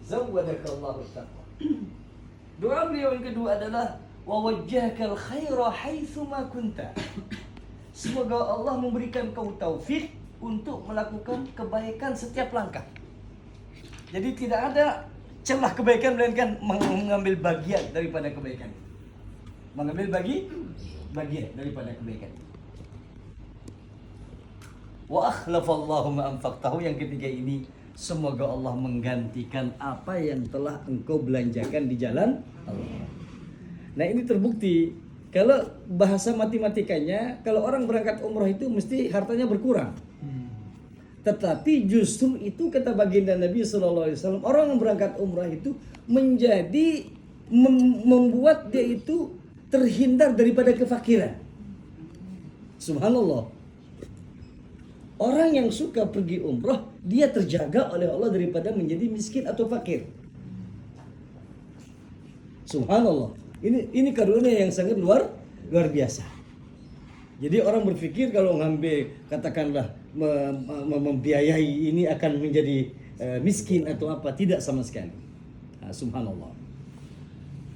zawwadakallahu taqwa. Doa beliau yang kedua adalah wa wajjahakal khaira haitsu ma kunta. Semoga Allah memberikan kau taufik untuk melakukan kebaikan setiap langkah. Jadi tidak ada celah kebaikan melainkan mengambil bagian daripada kebaikan. Mengambil bagian daripada kebaikan. Wa akhlafallahu ma anfaqtahu, yang ketiga ini, semoga Allah menggantikan apa yang telah engkau belanjakan di jalan Allah. Nah, ini terbukti kalau bahasa matematikanya, kalau orang berangkat umroh itu mesti hartanya berkurang. Tetapi justru itu kata baginda Nabi SAW, orang yang berangkat umrah itu menjadi membuat dia itu terhindar daripada kefakiran. Subhanallah. Orang yang suka pergi umrah, dia terjaga oleh Allah daripada menjadi miskin atau fakir. Subhanallah. Ini karunia yang sangat luar biasa. Jadi orang berpikir kalau ngambil katakanlah membiayai ini akan menjadi miskin atau apa, tidak sama sekali. Nah, subhanallah.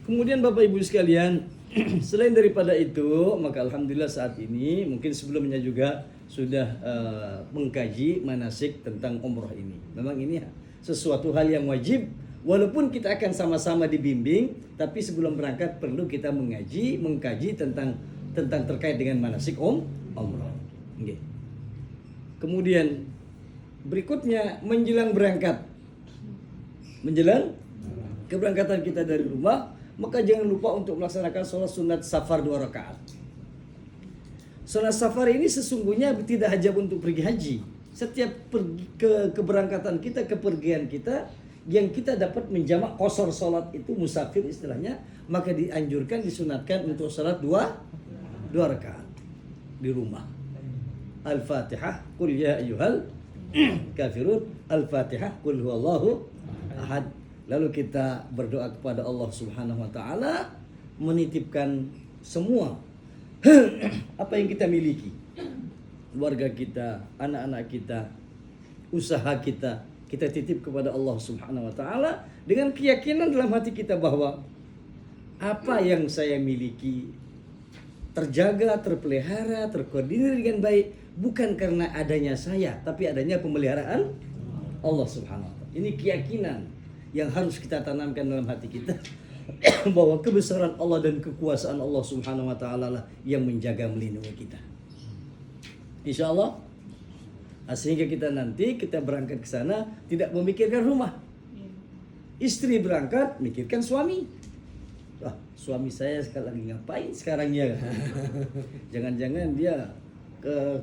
Kemudian Bapak Ibu sekalian, selain daripada itu, maka alhamdulillah saat ini, mungkin sebelumnya juga sudah mengkaji manasik tentang umroh ini. Memang ini sesuatu hal yang wajib, walaupun kita akan sama-sama dibimbing, tapi sebelum berangkat perlu kita mengkaji tentang terkait dengan manasik umroh. Okay. Kemudian berikutnya menjelang keberangkatan kita dari rumah, maka jangan lupa untuk melaksanakan sholat sunat safar 2 rakaat. Sholat safar ini sesungguhnya tidak hanya untuk pergi haji. Setiap keberangkatan kita, kepergian kita, yang kita dapat menjamak qasar sholat itu, musafir istilahnya, maka dianjurkan, disunatkan untuk sholat 2 rakaat di rumah. Al-Fatihah, qul ya ayyuhal kafirun, Al-Fatihah, qul huwallahu ahad. Lalu kita berdoa kepada Allah Subhanahu wa taala, menitipkan semua apa yang kita miliki, keluarga kita, anak-anak kita, usaha kita titip kepada Allah Subhanahu wa taala dengan keyakinan dalam hati kita bahwa apa yang saya miliki terjaga, terpelihara, terkoordinir dengan baik, bukan karena adanya saya, tapi adanya pemeliharaan Allah Subhanahu wa taala. Ini keyakinan yang harus kita tanamkan dalam hati kita bahwa kebesaran Allah dan kekuasaan Allah Subhanahu wa taala lah yang menjaga, melindungi kita. Insyaallah. Sehingga kita nanti berangkat ke sana tidak memikirkan rumah. Istri berangkat mikirkan suami. Wah, suami saya sekarang lagi ngapain sekarang ya? Jangan-jangan dia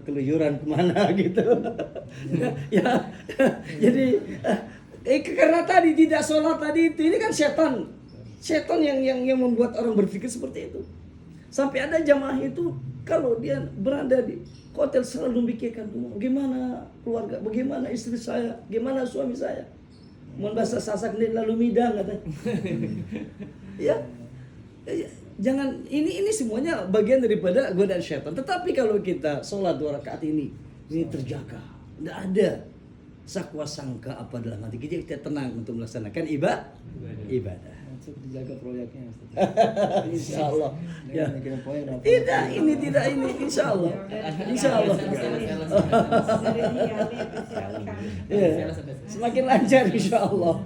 keluyuran kemana gitu. Ya, jadi karena tadi tidak sholat tadi itu, ini kan setan yang membuat orang berpikir seperti itu. Sampai ada jamaah itu kalau dia berada di hotel selalu memikirkan bagaimana keluarga, bagaimana istri saya, bagaimana suami saya. Mohon bahasa Sasak lalu midang katanya. Ya, jangan, ini semuanya bagian daripada godaan syaitan. Tetapi kalau kita sholat 2 rakaat ini terjaga, tidak ada sakwa sangka apa dalam hati kita tenang untuk melaksanakan ibadah. Dijaga proyeknya. Insyaallah. Ya. Tidak ini, insyaallah. Insyaallah. Ya. Semakin lancar insyaallah.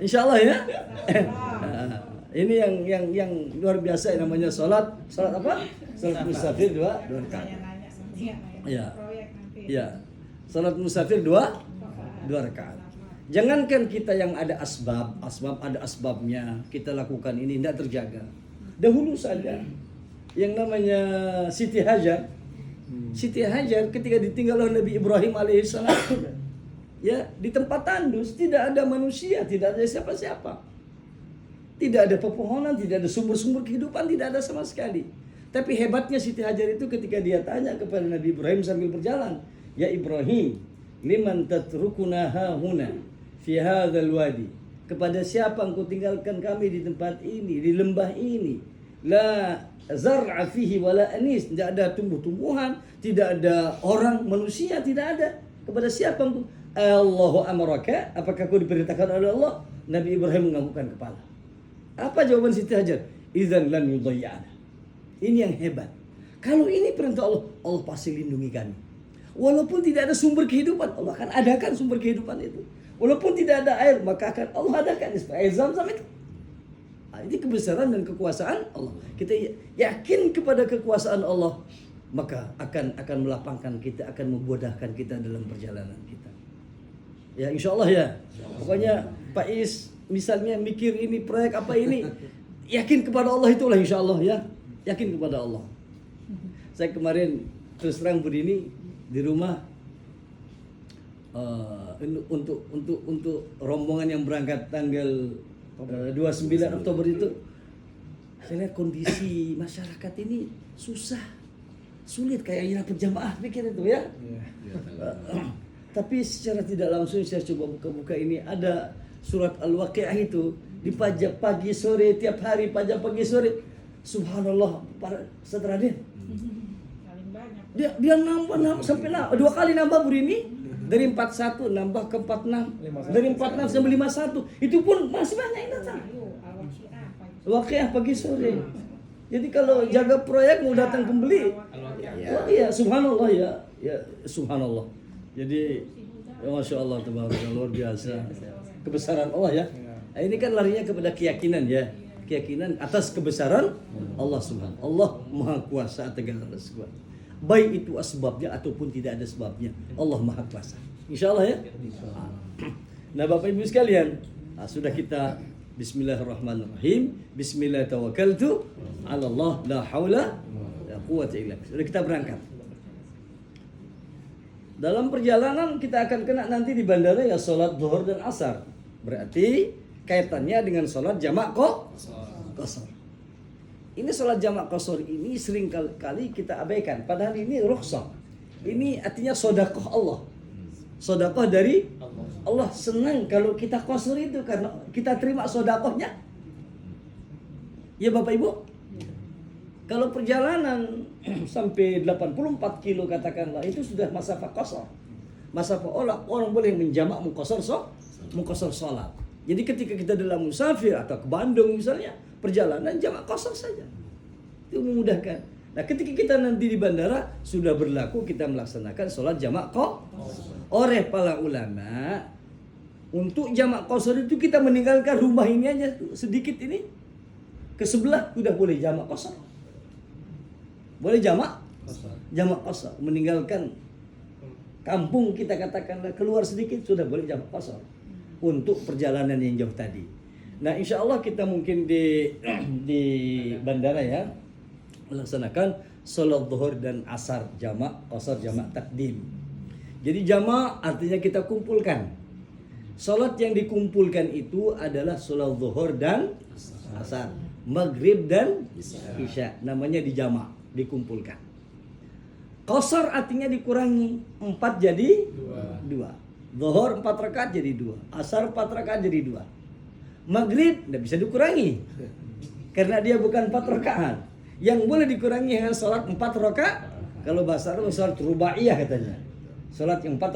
Insyaallah ya. Ini yang luar biasa yang namanya salat apa? Salat musafir 2 rakaat. Ya. Ya. Salat musafir 2 rakaat. Jangankan kita yang ada asbab ada asbabnya, kita lakukan ini tidak terjaga. Dahulu saja yang namanya Siti Hajar ketika ditinggal oleh Nabi Ibrahim alaihissalam, ya, di tempat tandus, tidak ada manusia, tidak ada siapa-siapa. Tidak ada pepohonan, tidak ada sumber-sumber kehidupan, tidak ada sama sekali. Tapi hebatnya Siti Hajar itu ketika dia tanya kepada Nabi Ibrahim sambil berjalan, "Ya Ibrahim, liman tatrukuna hahuna fi hadzal wadi?" Kepada siapa engkau tinggalkan kami di tempat ini, di lembah ini? La zar'a fihi wala anis, tidak ada tumbuh-tumbuhan, tidak ada orang manusia, tidak ada. Kepada siapa engkau? Allahu amaraka, apakah kau diperintahkan oleh Allah? Nabi Ibrahim menganggukkan kepala. Apa jawaban Siti Hajar? Idzan lan yudayyana. Ini yang hebat. Kalau ini perintah Allah, Allah pasti lindungi kami. Walaupun tidak ada sumber kehidupan, Allah akan adakan sumber kehidupan itu. Walaupun tidak ada air, maka akan Allah adakan air Zam-Zam itu. Nah, ini kebesaran dan kekuasaan Allah. Kita yakin kepada kekuasaan Allah, maka akan melapangkan kita, akan memudahkan kita dalam perjalanan kita. Ya insya Allah ya. Pokoknya Pak Is misalnya mikir ini proyek apa ini, yakin kepada Allah itulah insya Allah ya. Yakin kepada Allah. Saya kemarin terus terang begini di rumah untuk rombongan yang berangkat tanggal 29 Oktober itu, saya lihat kondisi masyarakat ini sulit kayak dapat jamaah, pikir itu ya. Tapi secara tidak langsung saya coba buka-buka ini, ada surat Al-Waqiah itu dipajak pagi sore, tiap hari pajak pagi sore. Subhanallah, para saudara dia nambah sampai 2 kali nambah ini, dari 41 nambah ke 46, dari 46 sampai 51, itu pun masih banyak yang datang. Waqiah pagi sore. Jadi kalau jaga proyek mau datang pembeli, oh iya subhanallah ya subhanallah. Jadi ya Masya Allah, luar biasa kebesaran Allah ya. Nah, ini kan larinya kepada keyakinan ya, keyakinan atas kebesaran Allah Subhanahu. Allah Maha Kuasa atas segala sesuatu. Baik itu asbabnya ataupun tidak ada sebabnya, Allah Maha Kuasa. Insya Allah ya. Nah Bapak Ibu sekalian, sudah kita Bismillahirrahmanirrahim. Bismillah tawakkaltu 'ala Allah la haula la quwwata illa billah. Sudah kita berangkat. Dalam perjalanan kita akan kena nanti di bandara ya sholat zuhur dan asar. Berarti kaitannya dengan sholat jamak qasar. Ini sholat jamak qasar ini sering kali kita abaikan. Padahal ini rukhsah. Ini artinya sedekah Allah. Sedekah dari Allah. Senang kalau kita qasar itu karena kita terima sedekahnya. Ya Bapak Ibu. Kalau perjalanan sampai 84 kilo katakanlah, itu sudah masafa qasar. Masafa orang boleh menjamak mengqasar salat. Jadi ketika kita dalam musafir atau ke Bandung misalnya, perjalanan jamak qasar saja. Itu memudahkan. Nah, ketika kita nanti di bandara sudah berlaku kita melaksanakan salat jamak qasar. Oleh para ulama, untuk jamak qasar itu kita meninggalkan rumah ini aja sedikit ini ke sebelah sudah boleh jamak qasar. Boleh jamak qasar, meninggalkan kampung kita katakanlah keluar sedikit sudah boleh jamak qasar untuk perjalanan yang jauh tadi. Nah, insya Allah kita mungkin di bandara ya melaksanakan salat zuhur dan asar jamak qasar, jamak takdim. Jadi jamak artinya kita kumpulkan. Salat yang dikumpulkan itu adalah salat zuhur dan asar, maghrib dan isya, namanya dijamak, dikumpulkan. Qasar artinya dikurangi, 4 jadi 2. Zuhur 4 rakaat jadi 2. Asar 4 rakaat jadi 2. Maghrib tidak bisa dikurangi karena dia bukan 4 rakaat. Yang boleh dikurangi hanya salat 4 rakaat. Kalau bahasa Arab salat rubaiyah katanya. Salat yang 4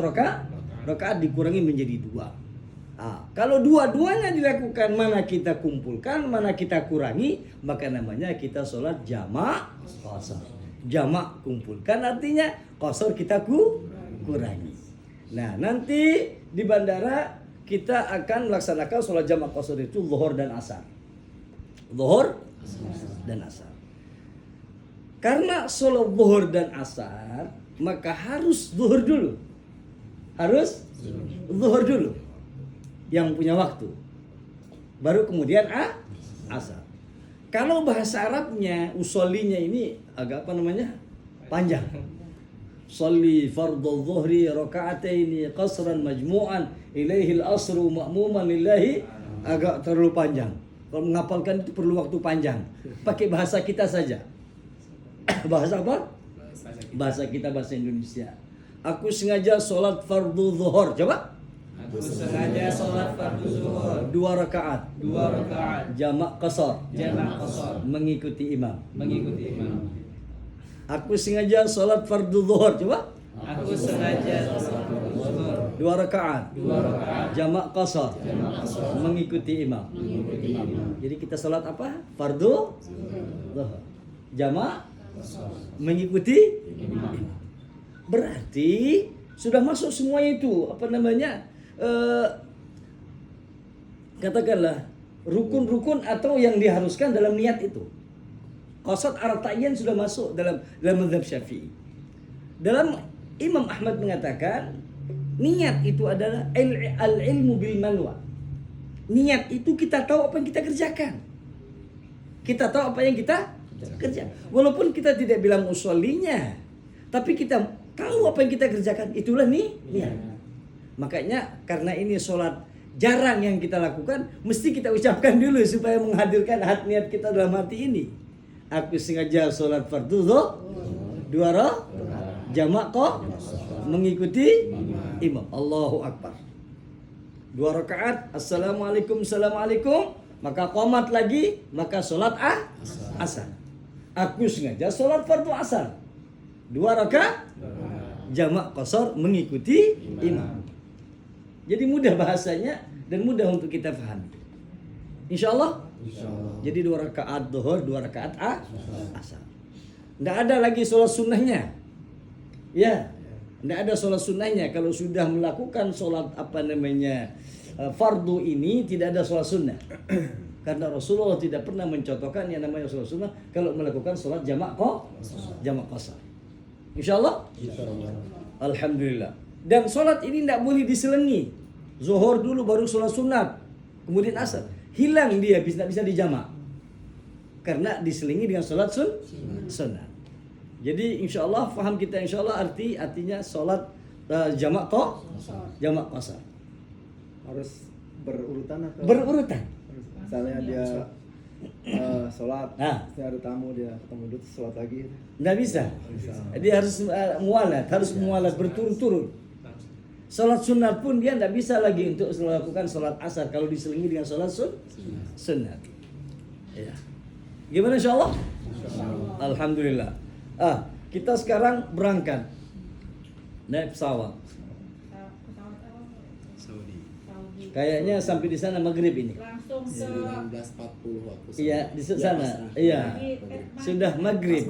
rakaat dikurangi menjadi 2. Kalau dua-duanya dilakukan, mana kita kumpulkan, mana kita kurangi, maka namanya kita sholat jamak qasar. Jamak kumpulkan artinya qasar kita kurangi. Nah, nanti di bandara kita akan melaksanakan sholat jamak qasar itu zuhur dan asar. Zuhur dan asar. Karena sholat zuhur dan asar, maka harus zuhur dulu. Harus zuhur dulu. Yang punya waktu, baru kemudian asar. Kalau bahasa Arabnya usollinya ini agak panjang. Sholli fardhu dhuhri raka'ataini qasran majmu'an ilaihi al-asru ma'muman lillahi, agak terlalu panjang. Kalau menghafalkan itu perlu waktu panjang. Pakai bahasa kita saja. Bahasa apa? Bahasa kita, bahasa Indonesia. Aku sengaja sholat fardhu zuhur. Coba. Aku sengaja sholat fardu zuhur 2 rakaat jamak qasar mengikuti imam. Aku sengaja sholat fardu zuhur. Coba. Aku sengaja sholat fardu zuhur 2 rakaat. Jamak qasar. Mengikuti imam. Jadi kita salat apa? Fardu zuhur. Jamak mengikuti imam. Berarti sudah masuk semua itu, apa namanya? Katakanlah rukun-rukun atau yang diharuskan dalam niat itu. Qasad ar-ta'yin sudah masuk dalam mazhab Syafi'i. Dalam Imam Ahmad mengatakan niat itu adalah al-ilmu bil manwa. Niat itu kita tahu apa yang kita kerjakan. Kita tahu apa yang kita kerja. Walaupun kita tidak bilang usollinya, tapi kita tahu apa yang kita kerjakan. Itulah niat. Makanya karena ini sholat jarang yang kita lakukan, mesti kita ucapkan dulu supaya menghadirkan niat kita dalam hati ini. Aku sengaja sholat fardu zuhur 2 rakaat jamak kok mengikuti imam. Allahu Akbar. 2 rakaat, assalamualaikum, assalamualaikum, maka qomat lagi, maka sholat asar. Aku sengaja sholat fardu asar 2 rakaat jamak qasar mengikuti imam. Jadi mudah bahasanya dan mudah untuk kita pahami. Insyaallah. Jadi 2 rakaat zuhur, 2 rakaat asar. Tidak ada lagi sholat sunnahnya. Ya, tidak ada sholat sunnahnya. Kalau sudah melakukan sholat fardu ini, tidak ada sholat sunnah. Karena Rasulullah tidak pernah mencontohkan yang namanya sholat sunnah kalau melakukan sholat jamak qasar. Insyaallah. Alhamdulillah. Dan sholat ini tidak boleh diselengi. Zuhur dulu baru sholat sunat, kemudian asar. Hilang dia, tidak bisa dijamak. Karena diselingi dengan sholat sunnah. Jadi insya Allah faham kita, insya Allah artinya sholat jamak qasar. Harus berurutan atau? Berurutan. Misalnya dia sholat, ada tamu, dia ketemu dulu sholat lagi. Nggak bisa. Dia harus mualat, berturut-turut. Salat sunat pun dia tidak bisa lagi untuk melakukan salat asar kalau diselingi dengan salat sunat. Ya. Gimana insyaallah? Alhamdulillah. Kita sekarang berangkat naik pesawat. Kayaknya sampai di sana maghrib ini. Langsung ke 19.40 waktu. Iya, di sana. Iya. Sudah maghrib.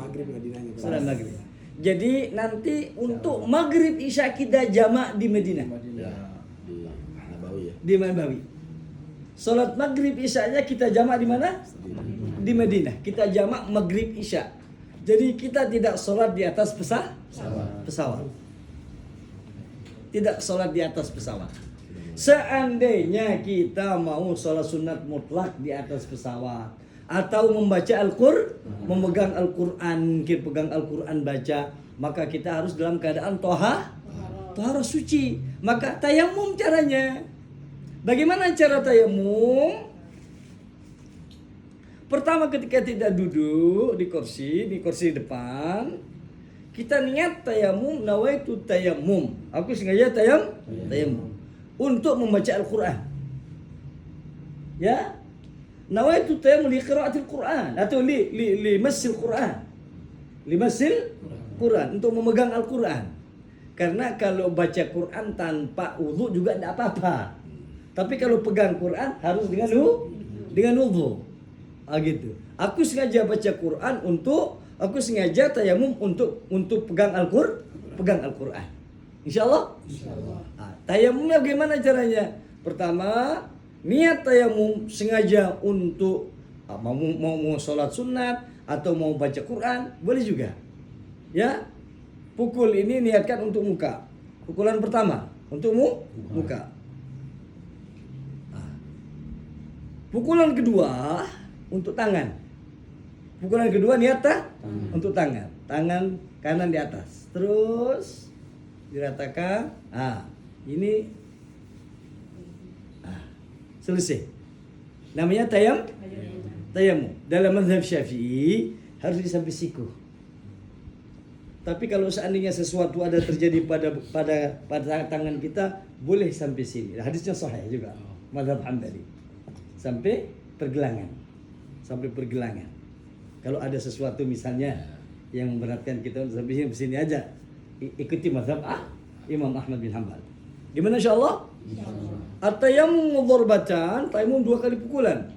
Sudah maghrib. Jadi nanti untuk maghrib isya kita jamak di Madinah. Di Nabawi ya. Di Nabawi. Salat maghrib isyanya kita jamak di mana? Di Madinah. Kita jamak maghrib isya. Jadi kita tidak salat di atas pesawat. Tidak salat di atas pesawat. Seandainya kita mau salat sunat mutlak di atas pesawat atau membaca memegang Al-Quran, mungkin pegang Al-Quran baca, maka kita harus dalam keadaan tohara suci. Maka tayamum caranya. Bagaimana cara tayamum? Pertama ketika tidak duduk di kursi depan, kita niat tayamum, nawaitu tayamum. Aku sengaja tayamum untuk membaca Al-Quran. Ya. Nawaitu tayamum li qiraatil Quran atau li massil Quran. Li massil Quran untuk memegang Al-Quran. Karena kalau baca Quran tanpa wudu juga tidak apa-apa. Tapi kalau pegang Quran harus dengan wudu. Gitu. Aku sengaja baca Quran aku sengaja tayamum untuk pegang Al-Quran. Insyaallah. Tayamumnya bagaimana caranya? Pertama, niat tayamum sengaja untuk mau sholat sunat atau mau baca Quran, boleh juga. Ya, pukul ini niatkan untuk muka. Pukulan pertama untuk muka. Pukulan kedua untuk tangan. Pukulan kedua niat untuk tangan. Tangan kanan di atas. Terus diratakan. Ini selesai. Namanya tayamum. Dalam mazhab Syafi'i harus sampai siku. Tapi kalau seandainya sesuatu ada terjadi pada tangan kita, boleh sampai sini. Hadisnya sahih juga. Mazhab Hambali. Sampai pergelangan. Kalau ada sesuatu misalnya yang memberatkan kita sampai sini aja, ikuti mazhab Imam Ahmad bin Hanbal. Gimana insyaallah? At-tayammum dharbatan, tayammum 2 kali pukulan.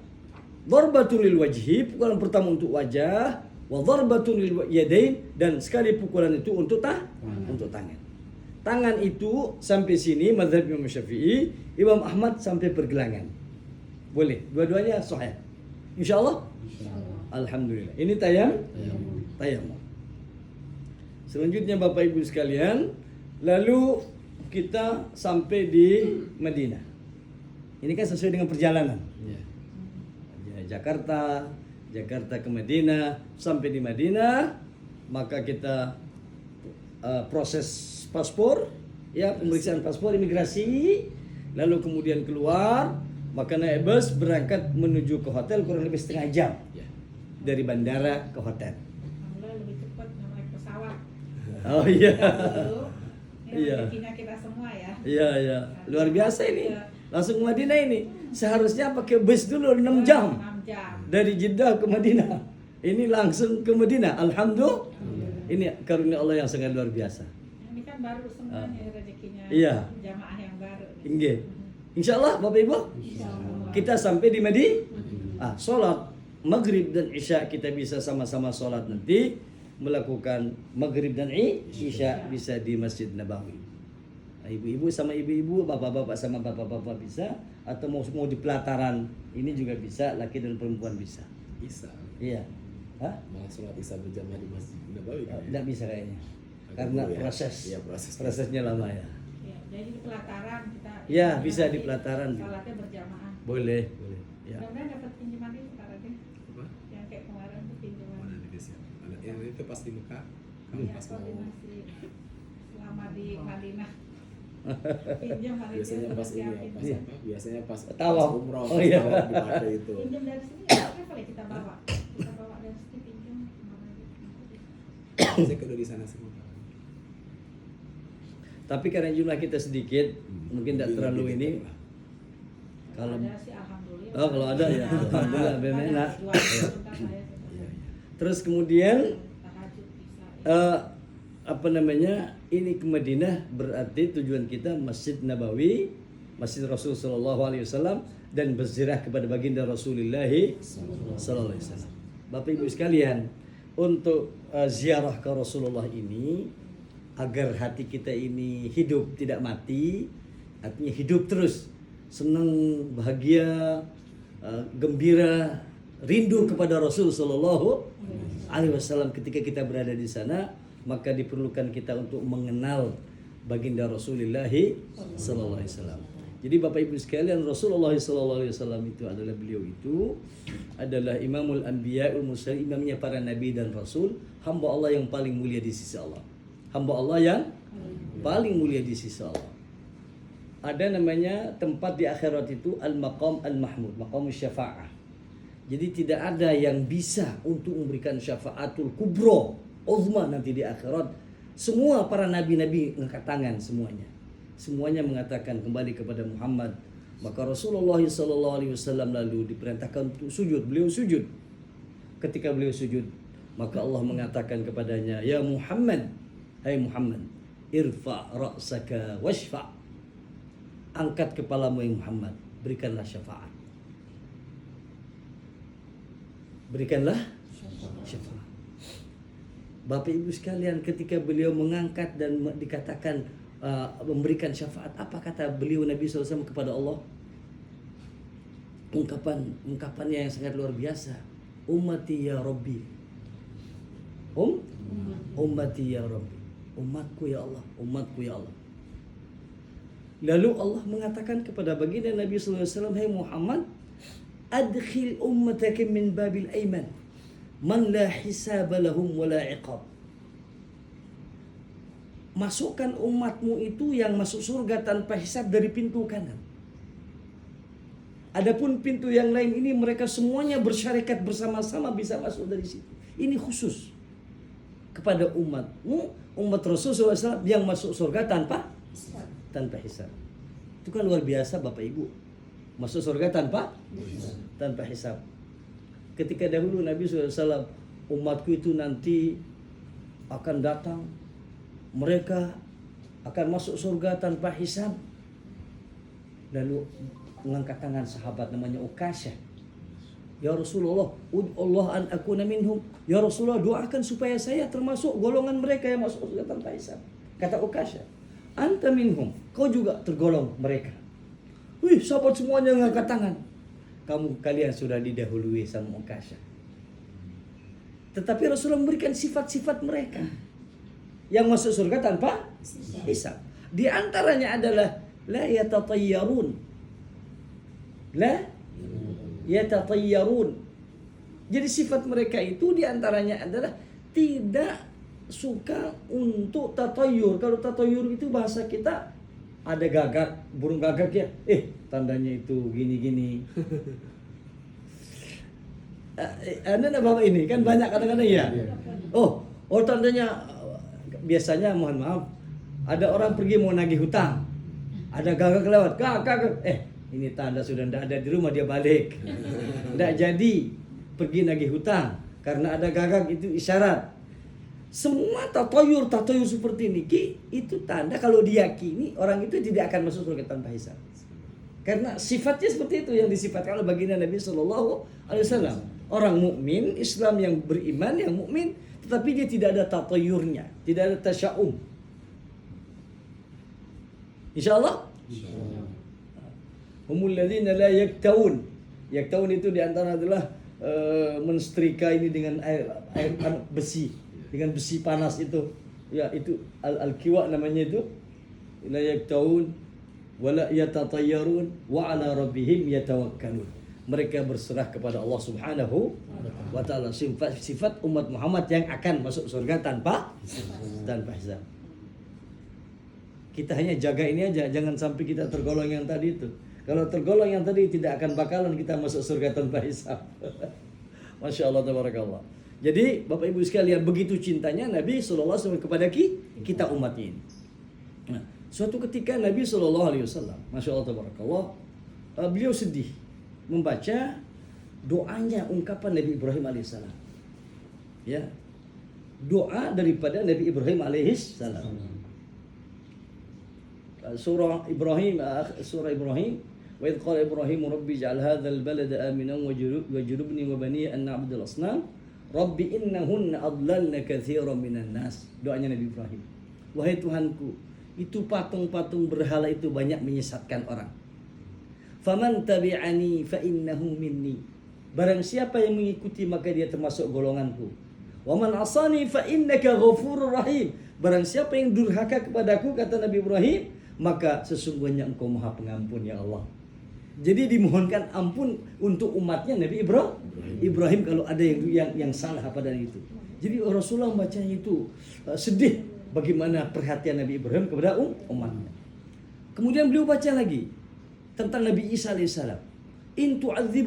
Dharbatun lil wajhi, pukulan pertama untuk wajah, wa dharbatun lil yadain, dan sekali pukulan itu untuk untuk tangan. Tangan itu sampai sini mazhab Imam Syafi'i, Imam Ahmad sampai pergelangan. Boleh, dua-duanya sahih. Insyaallah? Alhamdulillah. Ini tayammum. Selanjutnya Bapak Ibu sekalian, lalu kita sampai di Madinah. Ini kan sesuai dengan perjalanan. Jakarta ke Madinah, sampai di Madinah, maka kita proses paspor, ya, pemeriksaan paspor, imigrasi, lalu kemudian keluar, maka naik bus berangkat menuju ke hotel kurang lebih setengah jam dari bandara ke hotel. Alhamdulillah lebih cepat naik pesawat. Oh iya. Dulu, ini Iya. rezekinya kita semua ya. Iya, luar biasa ini. Langsung ke Madinah ini. Seharusnya pakai bus dulu 6 jam. 6 jam. Dari Jeddah ke Madinah. Ini langsung ke Madinah. Alhamdulillah. Ini karunia Allah yang sangat luar biasa. Ini kan baru semuanya rezekinya. Iya. Jamaah yang baru. Inggih. Insyaallah Bapak Ibu, Insyaallah. kita sampai di Madinah. Salat maghrib dan isya kita bisa sama-sama salat nanti, melakukan maghrib dan isya bisa di Masjid Nabawi. Ibu-ibu sama ibu-ibu, bapak-bapak sama bapak-bapak bisa, atau mau di pelataran ini juga bisa, laki dan perempuan bisa. Isa. Iya. Hah? Malah sholat Isa berjamaah di Masjid Nabawi. Tidak bisa kayaknya. Agak Karena dulu ya. proses. Iya, proses. Prosesnya lama ya. Ya, jadi di pelataran kita. Ya, bisa di pelataran. Salatnya berjamaah. Boleh. Boleh. Ya. Mudah-mudahan dapat pinjaman itu Pak Raden. Apa? Yang kayak kemarin tuh pinjaman. Mana di desa? Yang itu pas di Mekah. Kamu Iya, pas mau. koordinasi selama di Madinah. Pinjam hari Biasanya pas ini ya, pas Iya. apa? Biasanya pas Tawaf. umroh, Oh, pas iya. tawaf dipakai itu. Pinjam dari sini ya, apa ya kita bawa? Kita bawa dari sini pinjam kemana gitu. Saya udah di sana semua. Tapi karena jumlah kita sedikit, mungkin tidak terlalu ini. Kalau ada sih alhamdulillah. Oh, kalau ada ya, alhamdulillah, Banyak enak. jual sebentar saya Terus kemudian tahajud bisa. Ya. apa namanya, ini ke Madinah berarti tujuan kita Masjid Nabawi, Masjid Rasul Sallallahu Alaihi Wasallam, dan berziarah kepada baginda Rasulullah Sallallahu Alaihi Wasallam. Bapak Ibu sekalian, untuk ziarah ke Rasulullah ini agar hati kita ini hidup tidak mati, artinya hidup terus, senang, bahagia, gembira, rindu kepada Rasul Sallallahu Alaihi Wasallam ketika kita berada di sana, maka diperlukan kita untuk mengenal baginda Rasulullah Sallallahu Alaihi Wasallam. Jadi Bapak Ibu sekalian, Rasulullah Sallallahu Alaihi Wasallam itu adalah, beliau itu adalah Imamul Anbiya wal Mursalin, imamnya para nabi dan rasul, hamba Allah yang paling mulia di sisi Allah. Hamba Allah yang paling mulia di sisi Allah. Ada namanya tempat di akhirat itu al-maqam al-mahmud, maqam syafa'ah. Jadi tidak ada yang bisa untuk memberikan syafaatul kubro, uzma nanti di akhirat. Semua para nabi-nabi ngangkat tangan semuanya. Semuanya mengatakan kembali kepada Muhammad. Maka Rasulullah SAW lalu diperintahkan untuk sujud. Beliau sujud. Ketika beliau sujud, maka Allah mengatakan kepadanya, "Ya Muhammad, hai Muhammad, irfa' ra'saka washfa'." Angkat kepalamu ya Muhammad, berikanlah syafaat. Berikanlah syafaat. Bapak Ibu sekalian, ketika beliau mengangkat dan dikatakan memberikan syafaat, apa kata beliau Nabi SAW kepada Allah? Ungkapannya yang sangat luar biasa. Ummati ya Rabbi. Ummati ya Rabbi. Umatku ya Allah, umatku ya Allah. Lalu Allah mengatakan kepada baginda Nabi SAW, "Hai Muhammad, adkhil ummataka min babil aiman, man la hisaba lahum wa la iqab." Masukkan umatmu itu yang masuk surga tanpa hisab dari pintu kanan. Adapun pintu yang lain ini mereka semuanya bersyarikat bersama-sama bisa masuk dari situ. Ini khusus kepada umatmu, umat Rasulullah SAW yang masuk surga tanpa hisab. Itu kan luar biasa Bapak Ibu. Masuk surga tanpa hisab. Ketika dahulu Nabi SAW, umatku itu nanti akan datang, mereka akan masuk surga tanpa hisab, Lalu mengangkat tangan sahabat namanya Ukasyah. Ya Rasulullah, ud'ullah an akuna minhum. Ya Rasulullah, doakan supaya saya termasuk golongan mereka yang masuk surga tanpa hisab. Kata Ukasyah, anta minhum, kau juga tergolong mereka. Wih, sahabat semuanya ngangkat tangan. Kalian sudah didahului sama Ukasyah. Tetapi Rasulullah memberikan sifat-sifat mereka yang masuk surga tanpa hisab. Di antaranya adalah la yatatayyarun. La yatatayyarun. Jadi sifat mereka itu di antaranya adalah tidak suka untuk tatayyur. Kalau tatayyur itu bahasa kita ada gagak, burung gagak ya. Tandanya itu gini-gini. Anda bapak ini kan banyak kadang-kadang ya. Oh tandanya biasanya mohon maaf, ada orang pergi mau nagih hutang, ada gagak lewat, gagak, ini tanda sudah tidak ada di rumah, dia balik. Tidak jadi pergi nagih hutang karena ada gagak, itu isyarat. Semua tatoyur seperti ini itu tanda kalau diyakini orang itu tidak akan masuk surga tanpa hisab. Karena sifatnya seperti itu yang disifatkan oleh baginda Nabi Sallallahu Alaihi Wasallam. Orang mukmin, Islam yang beriman, yang mukmin, tetapi dia tidak ada tatoyurnya, tidak ada tasya'um. Insyaallah. Humul ladzina la yaktawun. Yaktawun itu diantara adalah mensetrika ini dengan air besi, dengan besi panas itu. Ya, itu al-kiwa namanya itu. La yaktawun wala yatatayyarun wa ala rabbihim yatawakkalun. Mereka berserah kepada Allah Subhanahu wa taala. Sifat umat Muhammad yang akan masuk surga tanpa hisab. Kita hanya jaga ini aja, jangan sampai kita tergolong yang tadi itu. Kalau tergolong yang tadi tidak akan bakalan kita masuk surga tanpa hisab. Masya Allah, tabarakallah. Jadi Bapak Ibu sekalian, begitu cintanya Nabi SAW kepada kita umatnya ini. Nah, suatu ketika Nabi SAW, Masya Allah, tabarakallah, beliau sedih membaca doanya, ungkapan Nabi Ibrahim alaihissalam. Ya, doa daripada Nabi Ibrahim alaihissalam. Surah Ibrahim, wa idh qala Ibrahim rabbi ij'al hadzal balada aminan wajnubni wa bani an na'budal asnam rabbi innahunna adlalna katsiran minan nas. Doanya Nabi Ibrahim, wahai Tuhanku, itu patung-patung berhala itu banyak menyesatkan orang. Faman tabi'ani fa innahu minni. Barang siapa yang mengikuti maka dia termasuk golonganku. Wa man asani fa innaka ghafurur rahim. Barang siapa yang durhaka kepadaku, kata Nabi Ibrahim, maka sesungguhnya engkau Maha Pengampun ya Allah. Jadi dimohonkan ampun untuk umatnya Nabi Ibrahim kalau ada yang salah pada itu. Jadi Rasulullah membacanya itu sedih bagaimana perhatian Nabi Ibrahim kepada umatnya. Kemudian beliau baca lagi tentang Nabi Isa alaihissalam. In tu'adzib